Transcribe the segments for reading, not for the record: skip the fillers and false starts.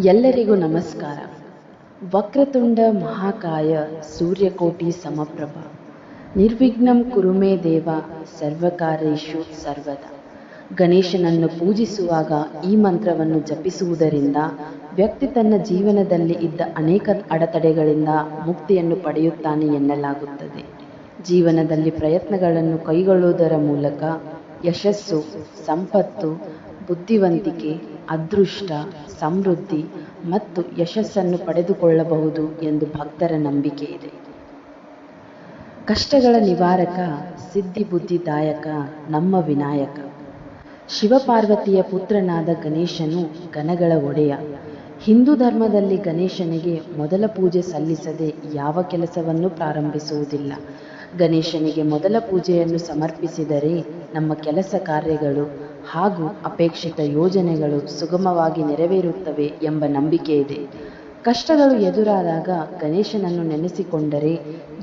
ಎಲ್ಲರಿಗೂ ನಮಸ್ಕಾರ. ವಕ್ರತುಂಡ ಮಹಾಕಾಯ ಸೂರ್ಯಕೋಟಿ ಸಮಪ್ರಭ ನಿರ್ವಿಘ್ನಂ ಕುರು ಮೇ ದೇವ ಸರ್ವಕಾರ್ಯೇಷು ಸರ್ವದಾ. ಗಣೇಶನನ್ನು ಪೂಜಿಸುವಾಗ ಈ ಮಂತ್ರವನ್ನು ಜಪಿಸುವುದರಿಂದ ವ್ಯಕ್ತಿ ತನ್ನ ಜೀವನದಲ್ಲಿ ಇದ್ದ ಅನೇಕ ಅಡೆತಡೆಗಳಿಂದ ಮುಕ್ತಿಯನ್ನು ಪಡೆಯುತ್ತಾನೆ ಎನ್ನಲಾಗುತ್ತದೆ. ಜೀವನದಲ್ಲಿ ಪ್ರಯತ್ನಗಳನ್ನು ಕೈಗೊಳ್ಳುವುದರ ಮೂಲಕ ಯಶಸ್ಸು, ಸಂಪತ್ತು, ಬುದ್ಧಿವಂತಿಕೆ, ಅದೃಷ್ಟ, ಸಮೃದ್ಧಿ ಮತ್ತು ಯಶಸ್ಸನ್ನು ಪಡೆದುಕೊಳ್ಳಬಹುದು ಎಂದು ಭಕ್ತರ ನಂಬಿಕೆ ಇದೆ. ಕಷ್ಟಗಳ ನಿವಾರಕ, ಸಿದ್ಧಿ ಬುದ್ಧಿದಾಯಕ ನಮ್ಮ ವಿನಾಯಕ. ಶಿವಪಾರ್ವತಿಯ ಪುತ್ರನಾದ ಗಣೇಶನು ಗಣಗಳ ಒಡೆಯ. ಹಿಂದೂ ಧರ್ಮದಲ್ಲಿ ಗಣೇಶನಿಗೆ ಮೊದಲ ಪೂಜೆ ಸಲ್ಲಿಸದೆ ಯಾವ ಕೆಲಸವನ್ನು ಪ್ರಾರಂಭಿಸುವುದಿಲ್ಲ. ಗಣೇಶನಿಗೆ ಮೊದಲ ಪೂಜೆಯನ್ನು ಸಮರ್ಪಿಸಿದರೆ ನಮ್ಮ ಕೆಲಸ ಕಾರ್ಯಗಳು ಹಾಗೂ ಅಪೇಕ್ಷಿತ ಯೋಜನೆಗಳು ಸುಗಮವಾಗಿ ನೆರವೇರುತ್ತವೆ ಎಂಬ ನಂಬಿಕೆ ಇದೆ. ಕಷ್ಟಗಳು ಎದುರಾದಾಗ ಗಣೇಶನನ್ನು ನೆನೆಸಿಕೊಂಡರೆ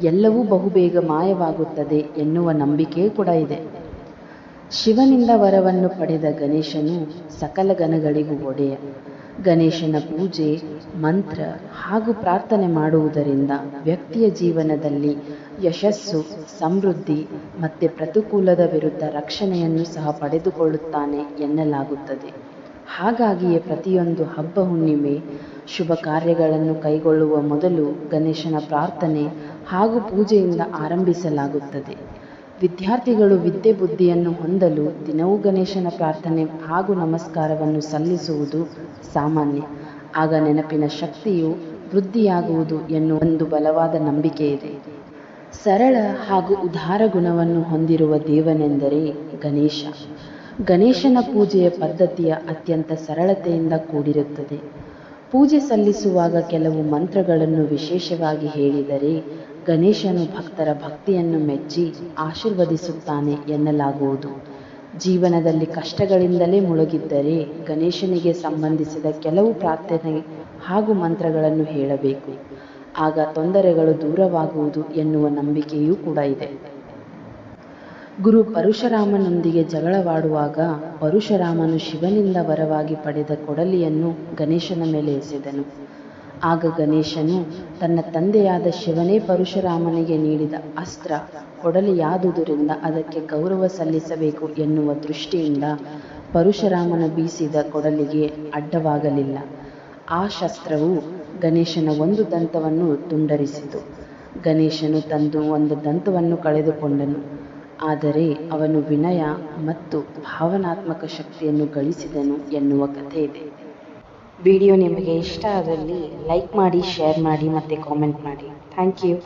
ಎಲ್ಲವೂ ಬಹುಬೇಗ ಮಾಯವಾಗುತ್ತದೆ ಎನ್ನುವ ನಂಬಿಕೆ ಕೂಡ ಇದೆ. ಶಿವನಿಂದ ವರವನ್ನು ಪಡೆದ ಗಣೇಶನು ಸಕಲ ಗಣಗಳಿಗೂ ಒಡೆಯ. ಗಣೇಶನ ಪೂಜೆ, ಮಂತ್ರ ಹಾಗೂ ಪ್ರಾರ್ಥನೆ ಮಾಡುವುದರಿಂದ ವ್ಯಕ್ತಿಯ ಜೀವನದಲ್ಲಿ ಯಶಸ್ಸು, ಸಮೃದ್ಧಿ ಮತ್ತು ಪ್ರತಿಕೂಲದ ವಿರುದ್ಧ ರಕ್ಷಣೆಯನ್ನು ಸಹ ಪಡೆದುಕೊಳ್ಳುತ್ತಾನೆ ಎನ್ನಲಾಗುತ್ತದೆ. ಹಾಗಾಗಿಯೇ ಪ್ರತಿಯೊಂದು ಹಬ್ಬ, ಹುಣ್ಣಿಮೆ, ಶುಭ ಕಾರ್ಯಗಳನ್ನು ಕೈಗೊಳ್ಳುವ ಮೊದಲು ಗಣೇಶನ ಪ್ರಾರ್ಥನೆ ಹಾಗೂ ಪೂಜೆಯಿಂದ ಆರಂಭಿಸಲಾಗುತ್ತದೆ. ವಿದ್ಯಾರ್ಥಿಗಳು ವಿದ್ಯೆ ಬುದ್ಧಿಯನ್ನು ಹೊಂದಲು ದಿನವೂ ಗಣೇಶನ ಪ್ರಾರ್ಥನೆ ಹಾಗೂ ನಮಸ್ಕಾರವನ್ನು ಸಲ್ಲಿಸುವುದು ಸಾಮಾನ್ಯ. ಆಗ ನೆನಪಿನ ಶಕ್ತಿಯು ವೃದ್ಧಿಯಾಗುವುದು ಎನ್ನುವ ಒಂದು ಬಲವಾದ ನಂಬಿಕೆ ಇದೆ. ಸರಳ ಹಾಗೂ ಉದಾರ ಗುಣವನ್ನು ಹೊಂದಿರುವ ದೇವನೆಂದರೆ ಗಣೇಶ. ಗಣೇಶನ ಪೂಜೆಯ ಪದ್ಧತಿಯ ಅತ್ಯಂತ ಸರಳತೆಯಿಂದ ಕೂಡಿರುತ್ತದೆ. ಪೂಜೆ ಸಲ್ಲಿಸುವಾಗ ಕೆಲವು ಮಂತ್ರಗಳನ್ನು ವಿಶೇಷವಾಗಿ ಹೇಳಿದರೆ ಗಣೇಶನು ಭಕ್ತರ ಭಕ್ತಿಯನ್ನು ಮೆಚ್ಚಿ ಆಶೀರ್ವದಿಸುತ್ತಾನೆ ಎನ್ನಲಾಗುವುದು. ಜೀವನದಲ್ಲಿ ಕಷ್ಟಗಳಿಂದಲೇ ಮುಳುಗಿದ್ದರೆ ಗಣೇಶನಿಗೆ ಸಂಬಂಧಿಸಿದ ಕೆಲವು ಪ್ರಾರ್ಥನೆ ಹಾಗೂ ಮಂತ್ರಗಳನ್ನು ಹೇಳಬೇಕು. ಆಗ ತೊಂದರೆಗಳು ದೂರವಾಗುವುದು ಎನ್ನುವ ನಂಬಿಕೆಯೂ ಕೂಡ ಇದೆ. ಗುರು ಪರಶುರಾಮನೊಂದಿಗೆ ಜಗಳವಾಡುವಾಗ ಪರಶುರಾಮನು ಶಿವನಿಂದ ವರವಾಗಿ ಪಡೆದ ಕೊಡಲಿಯನ್ನು ಗಣೇಶನ ಮೇಲೆ ಎಸೆದನು. ಆಗ ಗಣೇಶನು ತನ್ನ ತಂದೆಯಾದ ಶಿವನೇ ಪರಶುರಾಮನಿಗೆ ನೀಡಿದ ಅಸ್ತ್ರ ಕೊಡಲಿಯಾದುದರಿಂದ ಅದಕ್ಕೆ ಗೌರವ ಸಲ್ಲಿಸಬೇಕು ಎನ್ನುವ ದೃಷ್ಟಿಯಿಂದ ಪರಶುರಾಮನು ಬೀಸಿದ ಕೊಡಲಿಗೆ ಅಡ್ಡವಾಗಲಿಲ್ಲ. ಆ ಶಸ್ತ್ರವು ಗಣೇಶನ ಒಂದು ದಂತವನ್ನು ತುಂಡರಿಸಿತು. ಗಣೇಶನು ತಂದು ಒಂದು ದಂತವನ್ನು ಕಳೆದುಕೊಂಡನು. ಆದರೆ ಅವನು ವಿನಯ ಮತ್ತು ಭಾವನಾತ್ಮಕ ಶಕ್ತಿಯನ್ನು ಗಳಿಸಿದನು ಎನ್ನುವ ಕಥೆ ಇದೆ. ವಿಡಿಯೋ ನಿಮಗೆ ಇಷ್ಟ ಆದಲ್ಲಿ ಲೈಕ್ ಮಾಡಿ, ಶೇರ್ ಮಾಡಿ ಮತ್ತು ಕಾಮೆಂಟ್ ಮಾಡಿ. Thank you.